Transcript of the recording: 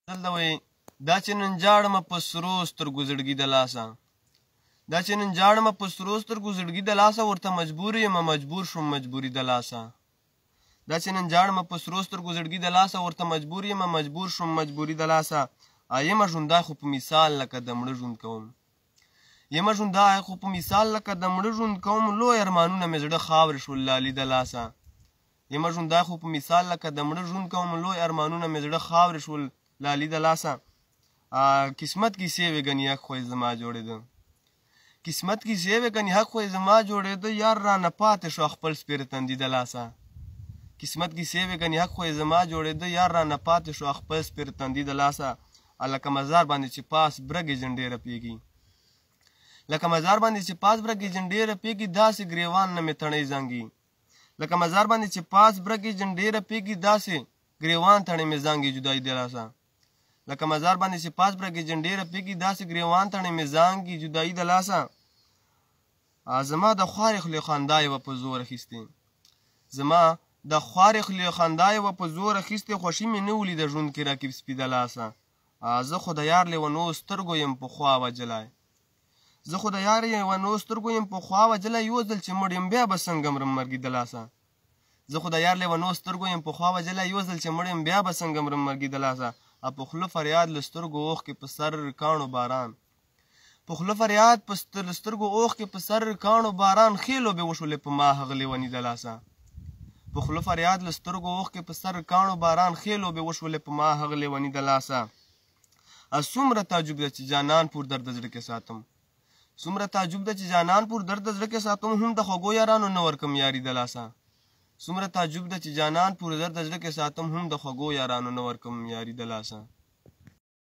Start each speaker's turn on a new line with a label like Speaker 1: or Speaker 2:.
Speaker 1: دلته وایي دا چې نن جاړمه په سرو سترګو زړګي د لاسه دا چې نن جاړمه په سرو سترګو زړګي د لاسه ورته مجبور یم مجبور شوم مجبوري د لاسه دا چې نن جاړمه په سرو سترګو زړګي د لاسه ورته مجبور یم مجبور شوم مجبوري د لاسه یمه ژوندی خو په مثال لکه د مړه ژوند کوم یمه ژوندی خو په مثال لکه د مړه ژوند کوم لوی ارمانونه مې زړه خاورې شول لالي د لاسه یمه ژوندی خو په مثال لکه د مړه ژوند کوم لوی ارمانونه مې زړه خاورې شول لالي د لاسه قسمت کیسې وې ګنې حق خو یې زما جوړېده قسمت کیسې وې ګنې حق خو یې زما جوړېده یار رانه پاتې شو خپل سپېره تندي د لاسه قسمت کیسې وې ګنې حق خو یې زما جوړېده یار رانه پاتې شو خپل سپېره تندي د لاسه لکه مزار باندې چې پاس برګې جنډې رپېږي لکه مزار باندې چې پاس برګې جنډې رپېږي داسې ګریوان نه مې تڼۍ زنګي لکه مزار باندې چې پاس برګې جنډې رپېږي داسې ګریوان تڼۍ مې زنګي جدایي د لاسه لکه مزار باندې چې پاس برګې جنډې رپېږي داسې ګریوان تڼۍ مې زنګي جدایي د لاسه زما د خوارې خولې خندا یې وه په زور اخیستې زما د خوارې خولې خندا یې وه په زور اخیستې خوښي مې نه ولیده ژوند کې رقیب سپي د لاسه زه خو د یار لیونو سترګو یم پخوا وجلی زه خو د یار لیونو سترګو یم پخوا وجلی یو ځل چې مړ یم بیا به څنګه مرم مرګي د لاسه زه خو د یار لیونو سترګو یم پخوا وجلی یو ځل چې مړ یم بیا به څنګه مرم مرګي د لاسه په خوله فریاد له سترګو اوښکې په سر کاڼو باران په خوله فریاد له سترګو اوښکې په سر کاڼو باران ښې لوبې وشولې په ما هغه لیوني د لاسه په خوله فریاد له سترګو اوښکې په سر کاڼو باران ښې لوبې وشولې په ما هغه لیوني د لاسه څومره تعجب ده چې جانان پور درد زړه کې ساتم څومره تعجب ده چې جانان پور درد زړه کې ساتم هم د خوږو یارانو نه ورکم یاري د لاسه څومره تعجب ده چې جانان پور درد زړه کې ساتم هم د خوږو یارانو نه ورکم یاري د لاسه